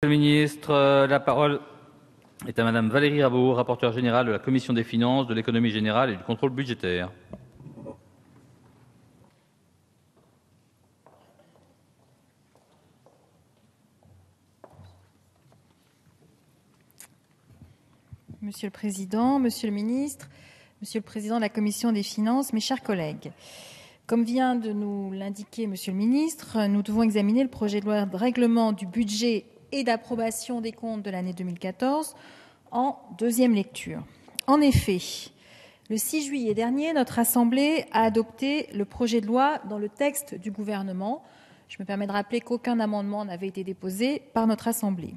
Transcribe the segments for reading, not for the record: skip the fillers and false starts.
Monsieur le ministre, la parole est à Madame Valérie Rabault, rapporteure générale de la Commission des finances, de l'économie générale et du contrôle budgétaire. Monsieur le Président, Monsieur le Ministre, Monsieur le Président de la Commission des finances, mes chers collègues. Comme vient de nous l'indiquer Monsieur le Ministre, nous devons examiner le projet de loi de règlement du budget et d'approbation des comptes de l'année 2014 en deuxième lecture. En effet, le 6 juillet dernier, notre Assemblée a adopté le projet de loi dans le texte du gouvernement. Je me permets de rappeler qu'aucun amendement n'avait été déposé par notre Assemblée.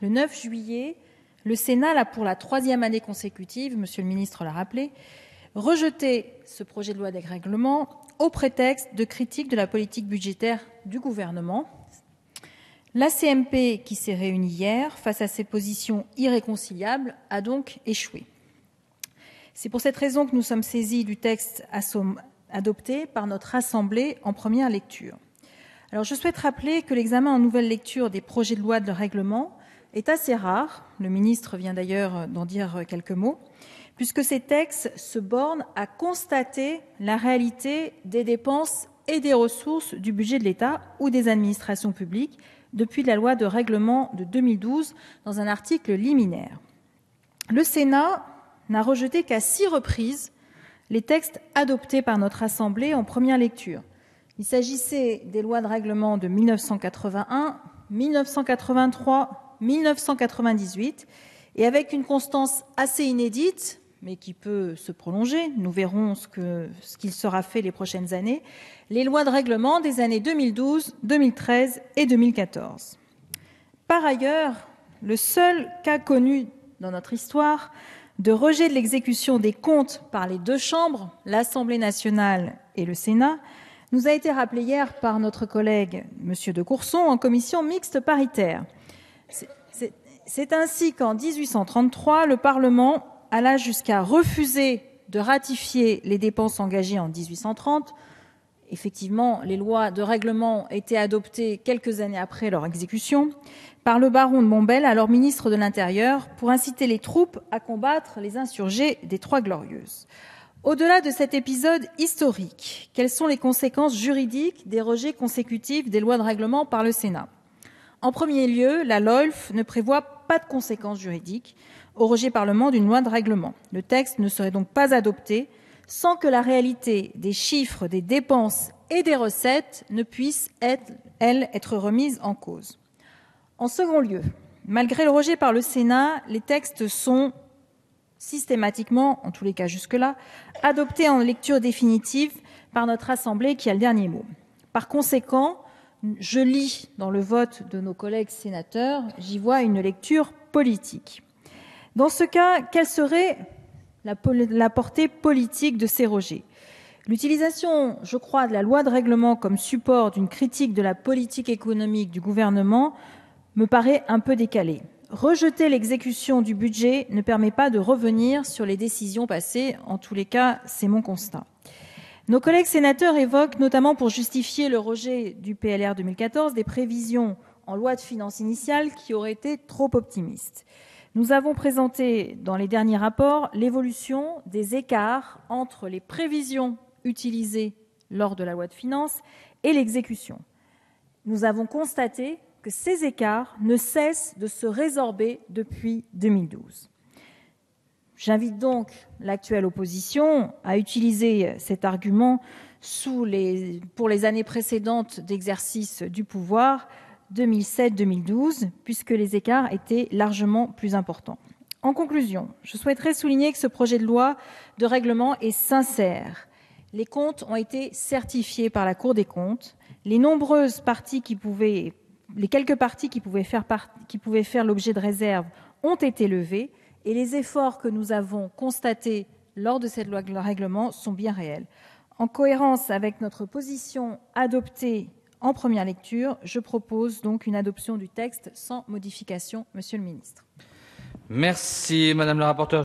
Le 9 juillet, le Sénat, là pour la troisième année consécutive, Monsieur le ministre l'a rappelé, rejetait ce projet de loi de règlement au prétexte de critique de la politique budgétaire du gouvernement. La CMP, qui s'est réunie hier, face à ces positions irréconciliables, a donc échoué. C'est pour cette raison que nous sommes saisis du texte adopté par notre Assemblée en première lecture. Alors, je souhaite rappeler que l'examen en nouvelle lecture des projets de loi de règlement est assez rare, le ministre vient d'ailleurs d'en dire quelques mots, puisque ces textes se bornent à constater la réalité des dépenses et des ressources du budget de l'État ou des administrations publiques depuis la loi de règlement de 2012 dans un article liminaire. Le Sénat n'a rejeté qu'à 6 reprises les textes adoptés par notre Assemblée en première lecture. Il s'agissait des lois de règlement de 1981, 1983, 1998, et avec une constance assez inédite, mais qui peut se prolonger, nous verrons ce qu'il sera fait les prochaines années, les lois de règlement des années 2012, 2013 et 2014. Par ailleurs, le seul cas connu dans notre histoire de rejet de l'exécution des comptes par les deux chambres, l'Assemblée nationale et le Sénat, nous a été rappelé hier par notre collègue M. de Courson en commission mixte paritaire. C'est ainsi qu'en 1833, le Parlement alla jusqu'à refuser de ratifier les dépenses engagées en 1830. Effectivement, les lois de règlement étaient adoptées quelques années après leur exécution par le baron de Montbel, alors ministre de l'Intérieur, pour inciter les troupes à combattre les insurgés des Trois Glorieuses. Au-delà de cet épisode historique, quelles sont les conséquences juridiques des rejets consécutifs des lois de règlement par le Sénat ? En premier lieu, la LOLF ne prévoit pas de conséquences juridiques au rejet Parlement d'une loi de règlement. Le texte ne serait donc pas adopté sans que la réalité des chiffres, des dépenses et des recettes ne puisse, être remise en cause. En second lieu, malgré le rejet par le Sénat, les textes sont systématiquement, en tous les cas jusque-là, adoptés en lecture définitive par notre Assemblée qui a le dernier mot. Par conséquent, je lis dans le vote de nos collègues sénateurs, j'y vois une lecture politique. Dans ce cas, quelle serait la portée politique de ces rejets ? L'utilisation, je crois, de la loi de règlement comme support d'une critique de la politique économique du gouvernement me paraît un peu décalée. Rejeter l'exécution du budget ne permet pas de revenir sur les décisions passées. En tous les cas, c'est mon constat. Nos collègues sénateurs évoquent, notamment pour justifier le rejet du PLR 2014, des prévisions en loi de finances initiale qui auraient été trop optimistes. Nous avons présenté dans les derniers rapports l'évolution des écarts entre les prévisions utilisées lors de la loi de finances et l'exécution. Nous avons constaté que ces écarts ne cessent de se résorber depuis 2012. J'invite donc l'actuelle opposition à utiliser cet argument pour les années précédentes d'exercice du pouvoir, 2007-2012, puisque les écarts étaient largement plus importants. En conclusion, je souhaiterais souligner que ce projet de loi de règlement est sincère. Les comptes ont été certifiés par la Cour des comptes. Les quelques parties qui pouvaient faire l'objet de réserves ont été levées. Et les efforts que nous avons constatés lors de cette loi de règlement sont bien réels. En cohérence avec notre position adoptée en première lecture, je propose donc une adoption du texte sans modification, Monsieur le Ministre. Merci, Madame la rapporteure.